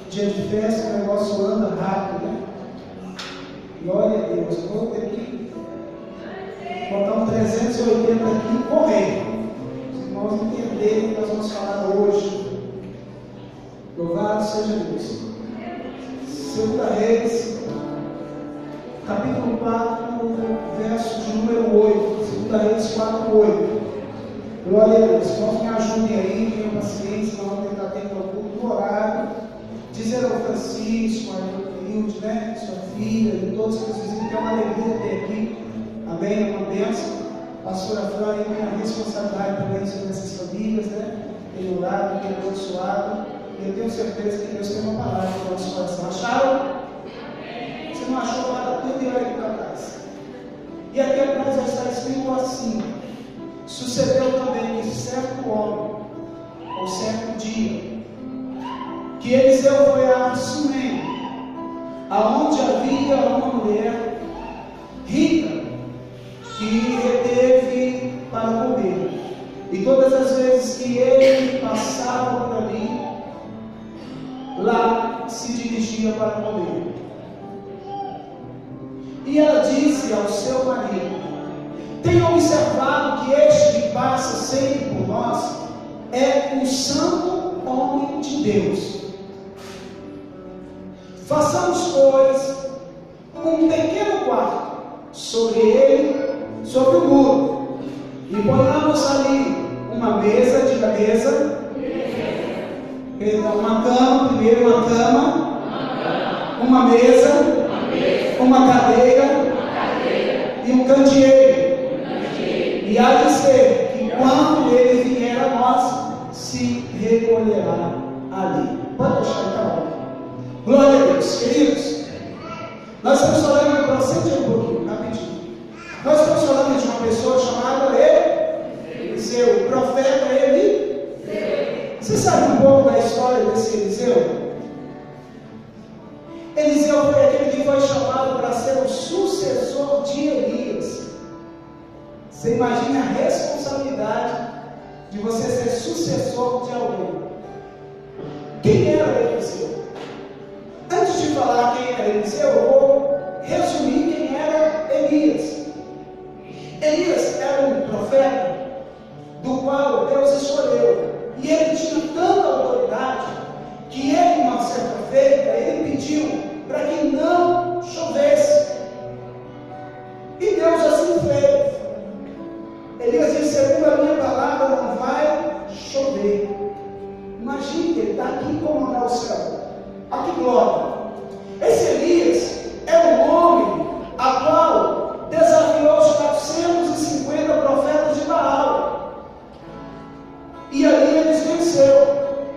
Dia de festa, o negócio anda rápido, né? Glória a Deus. Eu vou ter que botar um 380 aqui e correr. Os irmãos entenderem o que nós vamos falar hoje. Louvado seja Deus. 2 Reis, capítulo 4, verso de número 8. 2 Reis 4, 8. Glória a Deus. Irmãos, me ajudem aí, tenham paciência, nós vamos tentar ter um culto no horário. Dizer ao Francisco, a Hilde, né, sua filha, e todos os vizinhos, que é uma alegria ter aqui. Amém? É uma bênção. Pastora Flávia tem a responsabilidade também sobre essas famílias, né? Tem orado, tem abençoado. E eu tenho certeza que Deus tem uma palavra para o nosso coração. Acharam? Você não achou nada, tudo e olha aqui para trás. E aqui atrás já está escrito assim: sucedeu também que certo homem, ou certo dia, que Eliseu foi a Sunem, aonde havia uma mulher rica que reteve para comer, e todas as vezes que ele passava por ali, lá se dirigia para comer. E ela disse ao seu marido: tenho observado que este que passa sempre por nós é um santo homem de Deus. Façamos, pois, um pequeno quarto sobre ele, sobre o muro, e ponhamos ali uma mesa, diga mesa, uma cama, primeiro uma cama, uma mesa, uma cadeira e um candeeiro. E há de ser que quando ele vier a nós, se recolherá ali. Pode deixar ele tá bom. Glória a Deus, queridos. Nós estamos falando, para sentir um pouquinho, rapidinho. Nós estamos falando de uma pessoa chamada Eliseu, o profeta Eliseu. Você sabe um pouco da história desse Eliseu? Eliseu foi aquele que foi chamado para ser o sucessor de Elias. Você imagina a responsabilidade de você ser sucessor de alguém. Quem era Eliseu? Antes de falar quem era Eliseu, eu vou resumir quem era Elias. Elias era um profeta do qual Deus escolheu. E ele tinha tanta autoridade que ele, uma certa feita, ele pediu para que não chovesse. E Deus assim fez. Elias disse: segundo a minha palavra, não vai chover. Imagine que ele está aqui em comandar o céu. A que glória! Esse Elias é um homem a qual desafiou os 450 profetas de Baal. E ali eles venceram.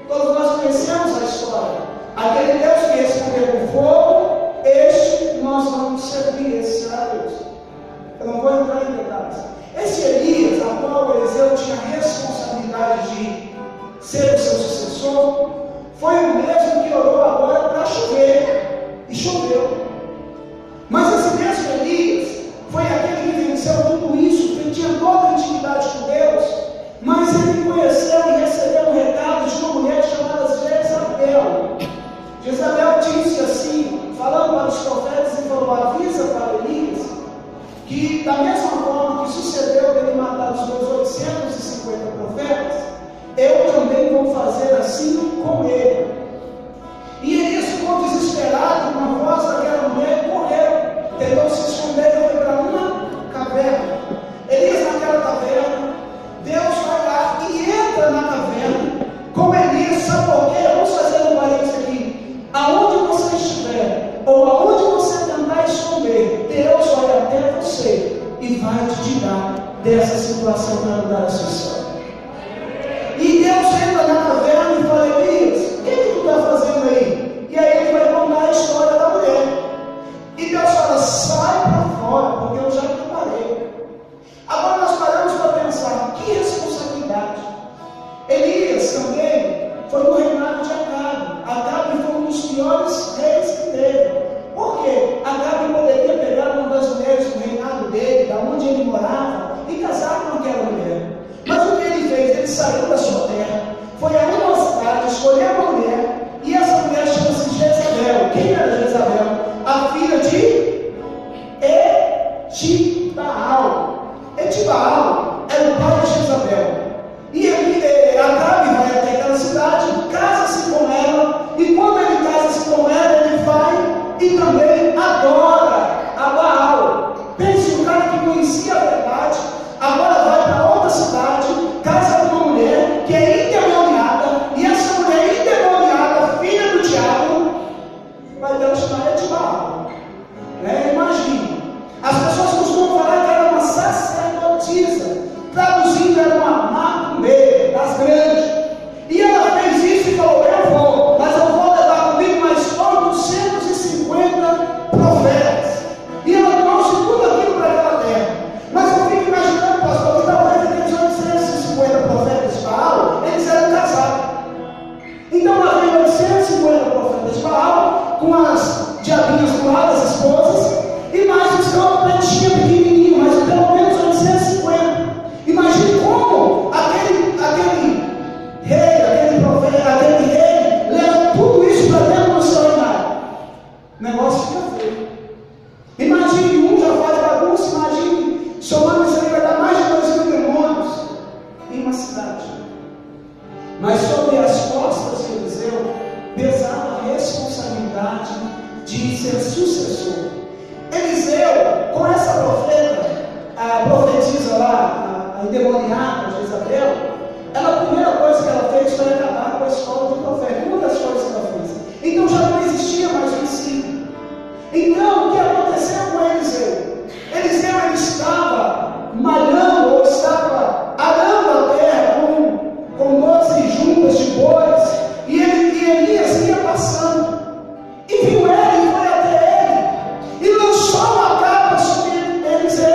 Todos nós conhecemos a história. Aquele Deus que respondeu com fogo, este nós vamos servir, esse será Deus. Eu não vou entrar em detalhes. Esse Elias, a qual Eliseu tinha a responsabilidade de ser o seu sucessor, foi o mesmo que orou agora para chover, e choveu. Mas esse mesmo Elias foi aquele que venceu tudo isso, que tinha toda a intimidade com Deus, mas ele conheceu e recebeu um recado de uma mulher chamada Jezabel. Jezabel disse assim, falando para os profetas, e falou: avisa para Elias que, da mesma forma que sucedeu dele matar os meus 850 profetas, eu também vou fazer assim com ele. E Elias ficou desesperado com a voz daquela mulher e correu, tentou se esconder e foi para uma caverna. Elias, naquela caverna, Deus vai lá e entra na caverna umas diabinhas do lado das esposas, e mais os campos tinha pequenininho, mas pelo menos 850. Imagine como aquele rei, aquele profeta, aquele rei, leva tudo isso para dentro do seu reinado. O negócio fica feio. Imagine, um já faz bagunça, imagine, somando isso aí vai dar mais de 2.000 demônios em uma cidade. Mas sobre as costas de Eliseu pesava a responsabilidade de ser sucessor. Eliseu, com essa profeta, a profetisa lá, a endemoniada de Isabel, a primeira coisa que ela fez foi acabar com a escola do profeta. Uma das coisas que ela fez. Então já não existia mais o ensino. Então, o que aconteceu com Eliseu? Eliseu ele estava malhando ou estava arando a terra com 12 juntas de bois, e Elias ia passando, e viu ele, e foi até ele, e lançou uma capa sobre Eliseu,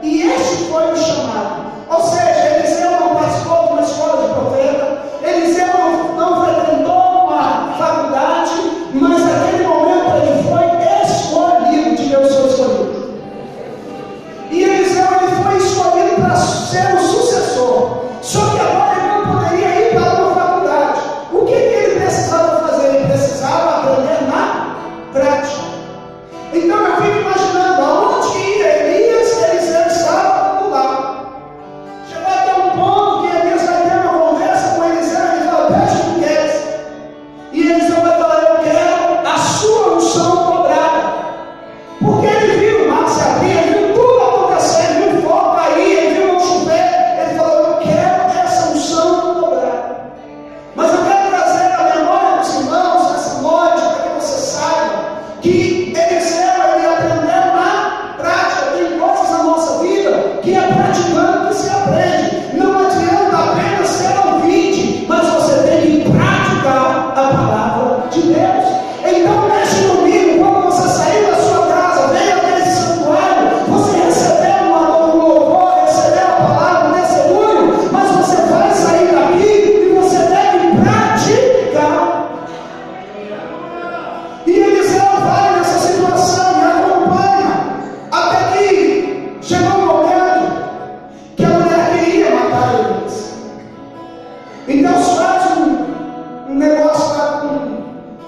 e este foi o chamado. Ou seja, Eliseu não participou de uma escola de profeta, Eliseu não frequentou uma faculdade, mas naquele momento ele foi escolhido, de Deus foi escolhido. E Eliseu ele foi escolhido para ser o sucessor. Só que agora ele não poderia ir para uma faculdade. O que ele precisava fazer? Ele precisava aprender na prática. Então eu fico imaginando aonde ia Elias, Eliseu estava do lado. Chegou até um ponto que Elias vai ter uma conversa com Eliseu e ele fala: pede o que queres. E Eliseu vai falar: eu quero a sua unção dobrada. Porque ele viu o mar se abrir, ele viu tudo acontecer, ele viu fogo cair, ele viu o chover. Ele falou: eu quero essa unção dobrada. Mas eu quero trazer a memória dos irmãos nessa noite, para que você saiba que Eliseu ele aprendeu na prática. Tem coisas na nossa vida que é praticando que se aprende. Não adianta apenas ser ouvinte, mas você tem que praticar a palavra de Deus. Então, neste domingo, quando você sair da sua casa, venha até esse santuário, você recebeu um louvor, recebeu a palavra, um testemunho, mas você vai sair daqui e você deve praticar. E Eliseu vai nessa situação e acompanha, até que chegou um momento que a mulher queria matar Elias. Então faz um negócio lá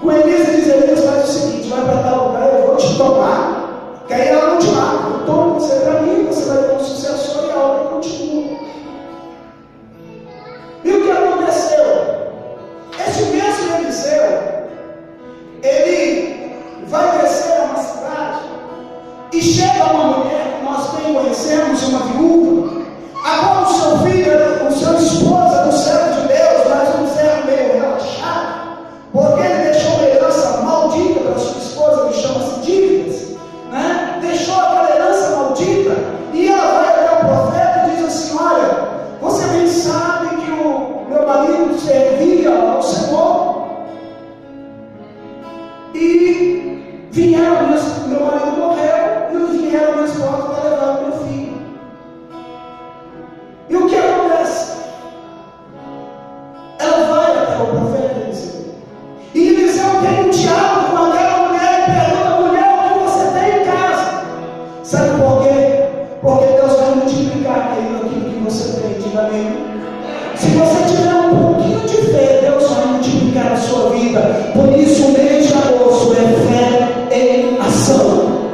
com Elias e diz: Elias, faz o seguinte, vai para tal lugar, eu vou te tomar, que aí ela não te mata, eu tomo você para mim, você vai ter um sucessor e a obra continua. E o que aconteceu? Esse mesmo Eliseu, ele vai descer a uma cidade e chega uma mulher que nós bem conhecemos, uma viúva, a qual o seu filho, o seu esposo era um servo de Deus, mas um servo meio relaxado, porque ele deixou uma herança maldita para sua esposa, que chama-se dívidas, né? Deixou aquela herança maldita, e ela vai até o profeta e diz assim: olha, você bem sabe que o meu marido servia ao Senhor, e vieram, meu marido morreu, e vieram minhas portas para levar o meu filho. E o que acontece? Ela vai até o profeta Eliseu. E Eliseu tem um diálogo com aquela mulher e pergunta: mulher, o que você tem em casa? Sabe por quê? Porque Deus vai multiplicar aquilo que você tem. Diga amém. Se você tiver um pouquinho de fé, Deus vai multiplicar a sua vida. Por isso o mês de agosto é fé em ação.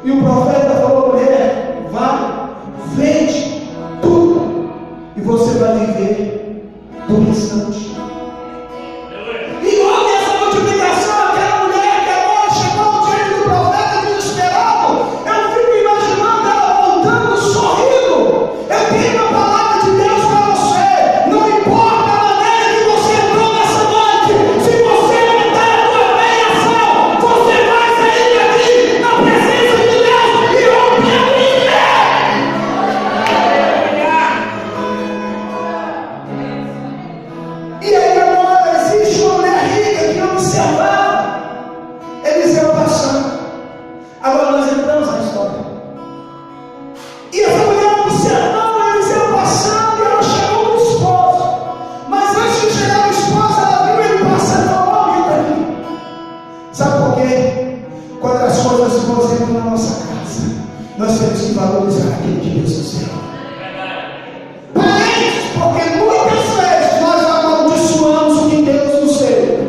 E o profeta falou: mulher, vai, vende tudo, e você vai viver do restante. E houve essa multiplicação. Aquela mulher que agora chegou diante do profeta desesperado, eu fico imaginando ela voltando, sorrindo. Eu tenho uma palavra de Deus para você. Não importa a maneira que você entrou nessa noite, se você aumentar a tua fé em ação, você vai sair daqui na presença de Deus e rompendo em fé. E aí agora existe uma mulher rica que observava Eliseu passando. Agora nós entramos na história. E essa mulher observando Eliseu passando, e ela chegou no esposo. Mas antes de chegar no esposo, ela viu ele passando e falou: ó, alguém está aqui. Sabe por quê? Quando as coisas se concentram na nossa casa, nós temos que valorizar aquilo que Deus nos deu. Parentes, porque muitas vezes nós amaldiçoamos o que Deus nos deu.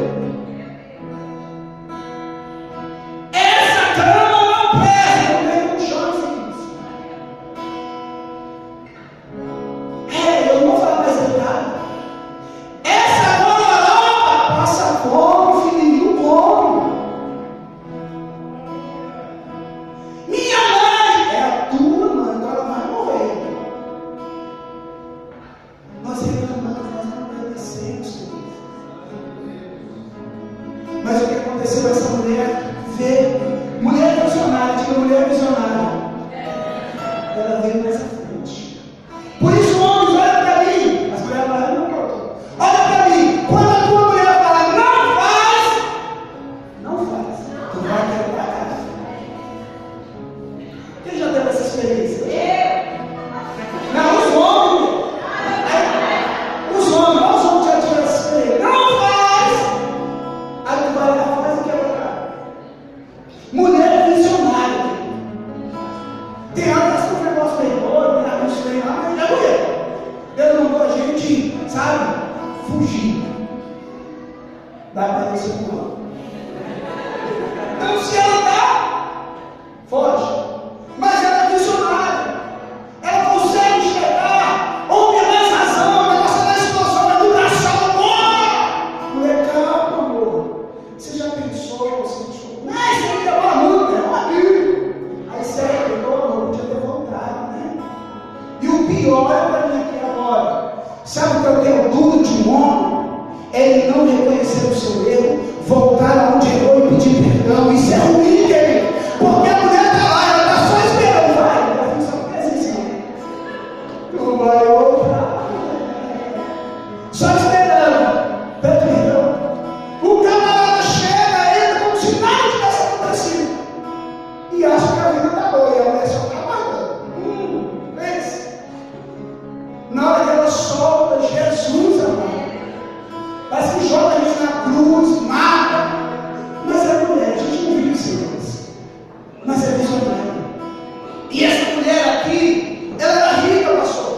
Essa cama não perde, não tem um chão, filhos. Eu não vou falar mais detalhe. Essa gororoba passa fome, filhinho, come. Minha mãe é a tua mãe, então ela vai morrer. Nós reclamamos, nós não agradecemos, queridos. Mas o que aconteceu? Essa mulher vê, mulher visionária, diga mulher visionária. Ela veio mais à frente. Por isso, homens, olha para mim. As mulheres falaram: não, não. Olha para mim. Quando a tua mulher fala: não faz, não faz. Tu vai quebrar a casa. Quem já teve essa experiência? Não, os homens. Os homens já tiveram essa experiência. Não faz. Aí tu vai lá, faz e quebra a casa. Mulher visionária. Tem horas que o negócio meio doido, né? Isso meio lá, mas é mulher. Deus mandou a gente, sabe, fugir da aparência humana. Então, se ela dá, foge. Mas ela é visionária. Ela consegue enxergar onde é mais razão, o negócio da explosão, da educação. Mulher, calma, amor. Você já pensou, você pensou, não, isso aí é uma luta, é uma vida. Aí você pegou, não podia ter vontade, né? E o pior é para mim aqui agora. Sabe o que eu tenho duro de um homem? É ele não reconhecer o seu erro, voltar aonde errou e pedir perdão. Isso é ruim, querido. Porque a mulher está lá, ela está só esperando. Vai, ela só faz isso. Não vai outra. Só esperando. Pede perdão. O camarada chega, entra como se nada tivesse acontecido. E acha que a vida está boa. E a mulher só está aguardando. Pense. Na hora que ela solta Jesus, amado. Parece que joga a gente na cruz, mata. Mas é mulher, a gente não vive isso, Deus. Mas é visionária. E essa mulher aqui, ela era rica, pastor.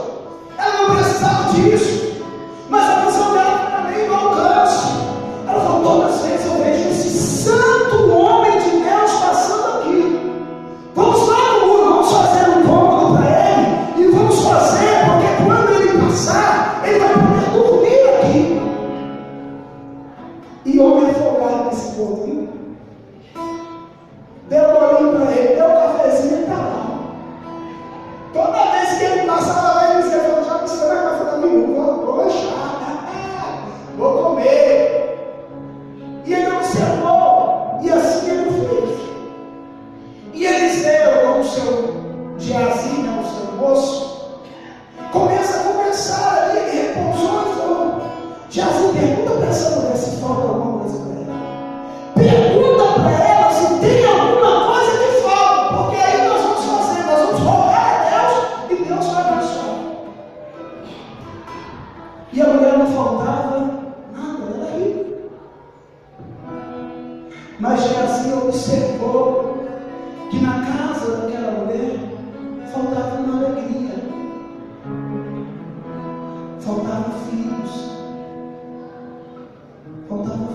Ela não precisava disso. Mas a visão dela era meio no alcance. Ela falou: todas as vezes eu vejo esse santo homem de Deus passando aqui. Vamos lá no muro, vamos fazer um cômodo para ele. E vamos fazer, porque quando ele passar, ele vai poder dormir aqui. E homem afogado nesse povo, viu? Deu um olhinho para ele, deu um cafezinho e está lá. Toda vez que ele passa, ela vai dizer: eu já precisa da café da manhã, vou lanchar, vou comer. E ele observou, e assim ele fez. E Eliseu, com o seu Geazi, o seu moço, começa a conversar ali, ele repousou e falou: Geazi, pergunta para essa mulher se falta alguma coisa para ela. Pergunta para ela se tem alguma coisa que falta, porque aí nós vamos fazer, nós vamos rogar a Deus e Deus vai abençoar. E a mulher não faltava nada, ela era rica. Mas Geazi observou que na casa daquela mulher faltava uma alegria, faltavam filhos, faltavam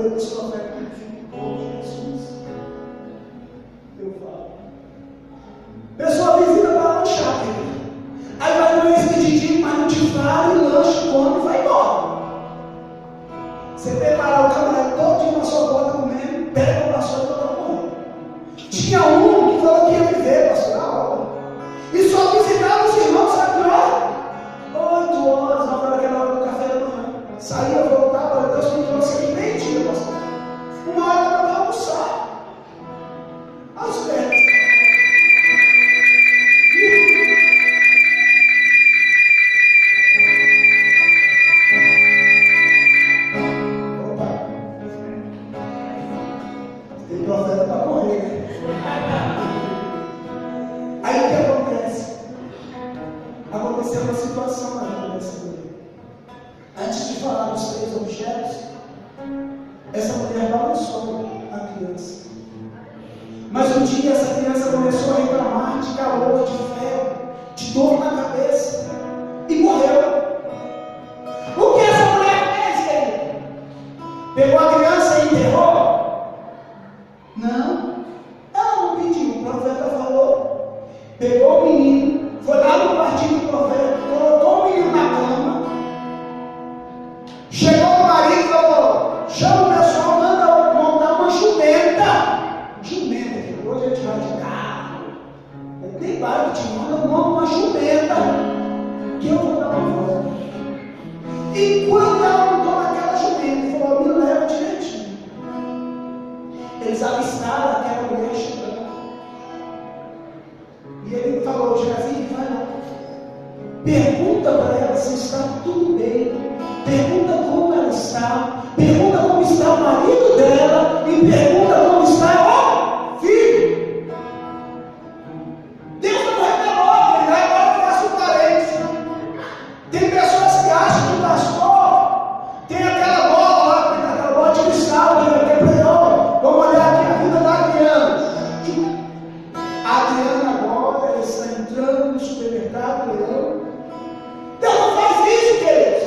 maioria dos profetas não ficou Jesus. Eu falo. Pessoa visita para lanchar, querido. Aí vai comer esse pedidinho, mas não te fala, e lanche, come e vai embora. Você preparar o camarada todo na sua porta comendo, pega o pastor e vai morrer. Tinha um que falou que ia viver, pastor, na hora. E só visitava os irmãos, sabe que hora? 8 horas, na hora daquela hora do café da manhã. Saía, voltava, Deus me trouxe aqui meio-dia, pastor. 1 hora para almoçar. Aos pés. Tem profeta para correr. Aí o que acontece? Aconteceu uma situação na vida dessa mulher. Antes de falar dos 3 objetos, essa mulher balançou a criança. Mas um dia essa criança começou a reclamar de calor, de febre, de dor na cabeça e morreu. O que essa mulher fez, querido? Pegou a criança e enterrou? Não, ela não pediu. O profeta falou, pegou o menino, foi lá no quartinho do profeta, colocou o menino na cama, chegou o marido e falou: chama o pessoal, manda montar uma jumenta, que hoje a gente vai de carro, tem vários que te mandam, monta uma jumenta, que eu vou dar uma volta. E quando ela montou naquela jumenta, falou: me leva direitinho. Eles avistaram aquela mulher chegando. E ele falou: Geazi, vai lá. Pergunta para ela se está tudo bem. Pergunta como ela está. Pergunta como está o marido dela. E pergunta como está o filho. Deus não revelou, ele agora faz um parente. Tem pessoas que acham que o pastor tem aquela bola lá, tem aquela bola de cristal, que é leão. Vamos olhar aqui a vida da Adriana. A Adriana agora está entrando no supermercado, leão. Deus não faz isso, queridos.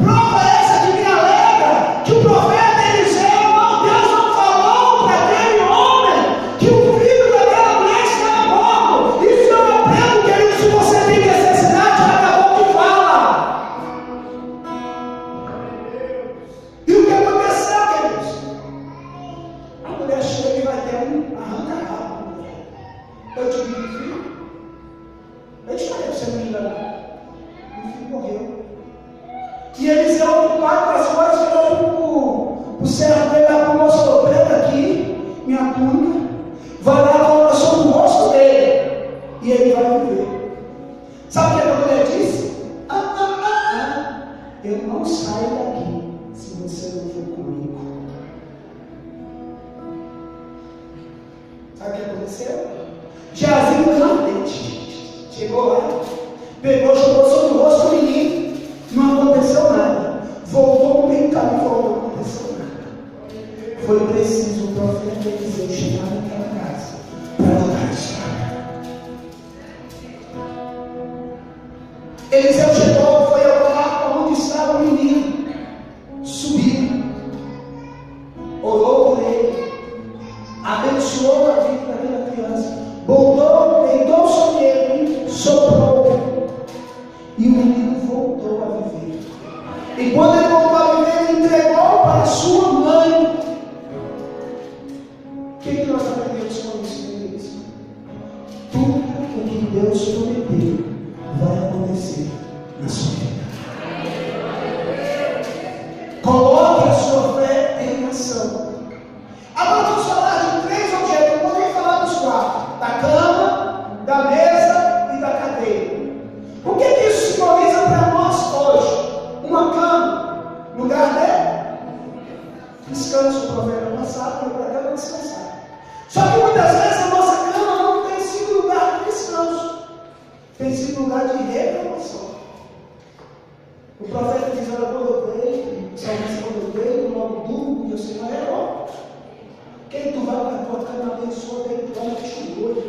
Prova essa que me alega que o profeta Eliseu, Deus não falou para aquele homem que o filho daquela mulher estava morto. Isso eu aprendo, querido. Se você tem necessidade, acabou que fala. E o que aconteceu, queridos? A mulher chega e vai ter um arranca-rabo. Eu te digo, filho, eu te falei para você não enganar. O filho morreu. E Eliseu, com 4 horas, falou para o servo dele, lá para o moço, pega aqui minha túnica, vai lá, coloca sobre o rosto dele, e ele vai viver. Sabe o que a mulher disse? Eu não saio daqui se você não for comigo. Sabe o que aconteceu? Geazi no ardente, chegou lá, pegou, jogou sobre o rosto do menino, não aconteceu nada. Voltou no meio do caminho e falou: não aconteceu nada. Foi preciso o profeta Eliseu chegar naquela casa para mudar a história. Eliseu chegou, foi ao quarto onde estava o menino, subiu, orou por ele, abençoou a vida daquela criança, voltou, deitou sobre ele, soprou, e o menino voltou a viver. E quando ele voltou a viver, ele entregou para a sua mãe. O que nós aprendemos com isso, queridos? Tudo o que Deus prometeu vai acontecer na sua vida. Coloque a sua fé em ação. Agora vamos falar de 3 objetos. Eu vou nem falar dos 4: da cama, da mesa e da cadeira. O que isso simboliza para nós hoje? Uma cama, lugar de descanso. O profeta passado foi para a cama descansar. Só que muitas vezes a nossa cama não tem sido lugar de descanso, tem sido lugar de reclamação. O profeta diz: olha, quando eu creio, o salmista, quando eu creio, logo durmo, e o Senhor é ó. Quem tu vai para a tua cama abençoa, quem tu vai te doido.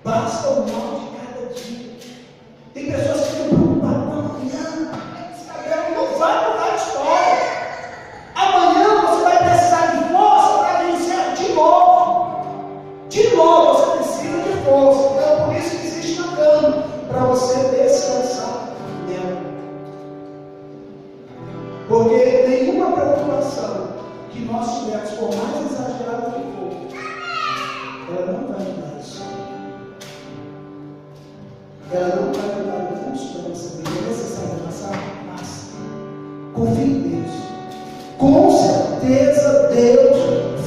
Basta o mal de cada dia. Tem pessoas que ficam preocupadas com amanhã. Não vai mudar a história. Amanhã você vai ter Porque nenhuma preocupação que nós tivermos, por mais exagerada que for, ela não vai mudar isso. Ela não vai mudar o curso da nossa vida. É necessário passar, mas confie em Deus. Com certeza Deus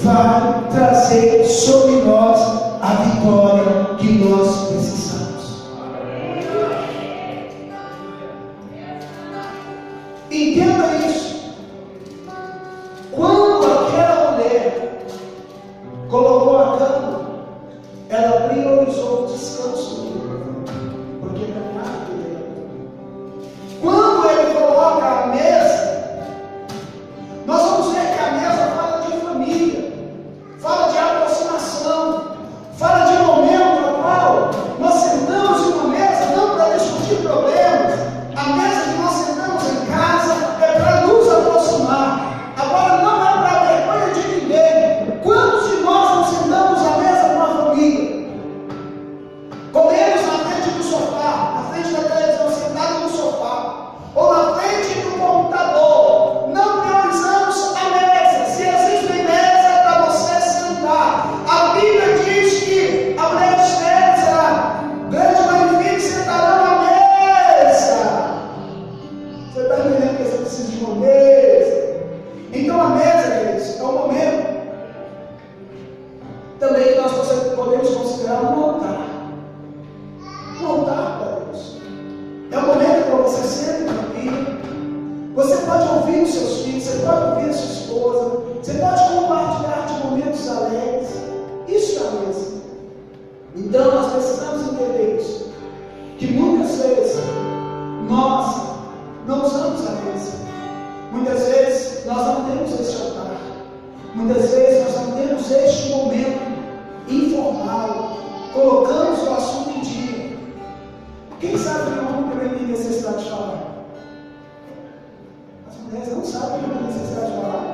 vai trazer sobre nós a vitória que nós precisamos. Entenda isso. Quando aquela mulher colocou a cama, ela priorizou o descanso dele, porque não há dele. Quando ele coloca a mesa, nós vamos ver que a mesa fala de família, fala de aproximação, fala de um momento no qual nós sentamos em uma mesa não para discutir problemas. A mesa que nós sentamos em casa é para nos aproximar. Agora não é para vergonha de ninguém. Quantos de nós não sentamos à mesa com uma família? Comemos na frente do sofá, na frente da televisão, sentado no sofá, ou na frente do computador. Não priorizamos a mesa. Se existe mesa é para você sentar. A Bíblia diz que a mulher estéril será grande magnífica, sentará na mesa. Você está entendendo que você precisa de uma mesa? Então a mesa, queridos, é um momento também que nós podemos considerar um altar. Um altar para Deus. É um momento para você ser uma família. Você pode ouvir os seus filhos, você pode ouvir a sua esposa, você pode compartilhar de momentos alegres. Isso é a mesa. Então nós precisamos entender isso. Que muitas vezes nós não usamos a mesa. Muitas vezes nós não temos este altar. Muitas vezes nós não temos este momento informal. Colocamos o assunto em dia. Quem sabe que o homem também tem necessidade de falar? As mulheres não sabem que tem necessidade de falar.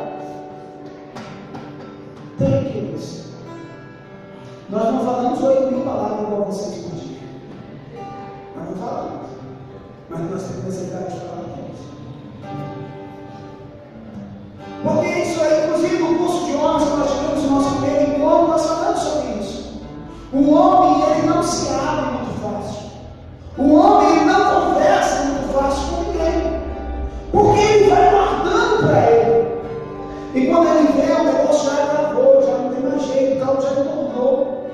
Tem que isso. Nós não falamos 8.000 palavras igual vocês por dia. Nós não falamos. Mas nós temos necessidade de falar isso. Porque isso é, inclusive, no curso de homens que nós tivemos no nosso primeiro encontro, nós falamos sobre isso. O homem, ele não se abre muito fácil. O homem, ele não conversa muito fácil com ninguém. Porque ele vai guardando para ele. E quando ele vê, o negócio já acabou, já não tem mais jeito, então já tornou.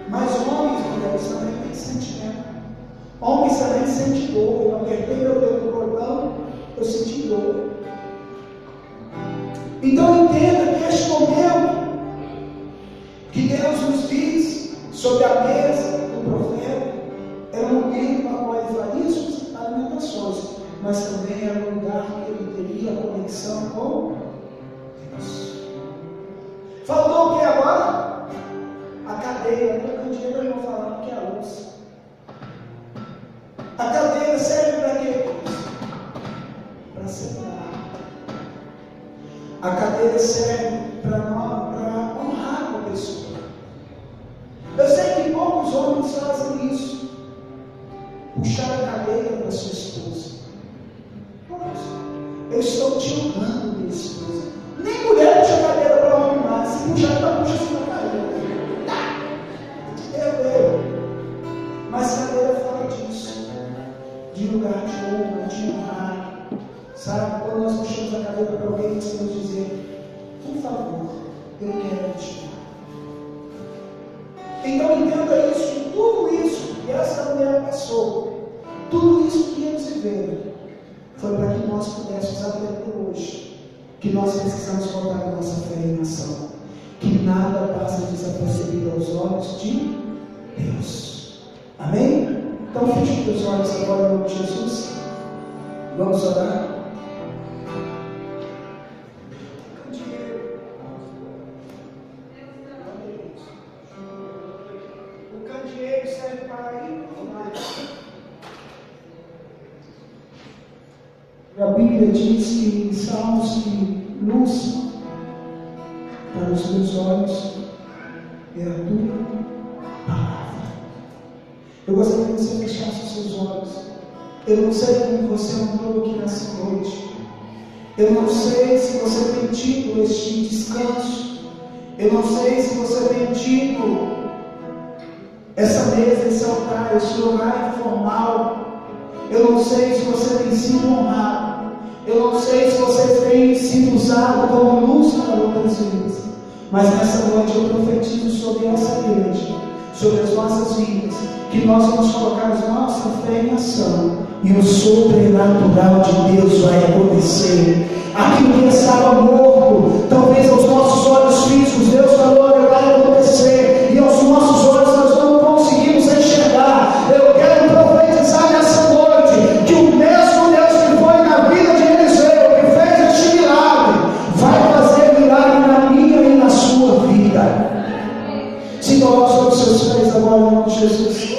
Mas homens, mulheres, também têm sentimento. Homens também sentem dor. Eu apertei meu dedo no cordão, eu senti dor. Então entenda que este momento que Deus nos diz sobre a mesa do profeta era um momento para qual ele faria suas alimentações, mas também era um lugar que ele teria conexão com Deus. Faltou o que agora? A cadeira. O candeeiro eu vou falar que é a luz. A cadeira serve para quê? Para sentar. A cadeira serve para honrar uma pessoa. Eu sei que poucos homens fazem isso. Puxar a cadeira para sua esposa. Eu estou te honrando, minha esposa. Nem mulher puxa a cadeira para homem mais. Se puxar, ela puxa assim na cadeira. Mas cadeira fala disso. De lugar de honra, de honrar. Sabe, quando nós puxamos a cadeira para alguém, nós temos que dizer: por favor, eu quero te honrar. Então entenda isso, que tudo isso que essa mulher passou, tudo isso que eles viveram, foi para que nós pudéssemos aprender hoje que nós precisamos colocar a nossa fé em ação, que nada passa desapercebido aos olhos de Deus. Amém? Então feche os olhos agora em nome de Jesus. Vamos orar. O candeeiro serve para iluminar. A Bíblia diz que em Salmos que luz para os meus olhos é a tua palavra. Eu gostaria que você fechasse os seus olhos Eu não sei como você andou aqui nessa noite. Eu não sei se você tem tido este descanso. Eu não sei se você tem tido essa mesa, esse altar, esse lugar informal. Eu não sei se você tem sido honrado. Eu não sei se você tem sido usado como luz para outras vidas. Mas nessa noite eu profetizo sobre essa igreja, sobre as nossas vidas, que nós vamos colocar a nossa fé em ação, e o sobrenatural de Deus vai acontecer. Aquilo que estava morto, talvez aos nossos olhos físicos, Deus falou que vai acontecer, e aos nossos olhos nós não conseguimos enxergar. Eu quero profetizar nessa noite que o mesmo Deus que foi na vida de Eliseu, que fez este milagre, vai fazer milagre na minha e na sua vida. Se coloque sobre os seus pés agora, em nome de Jesus.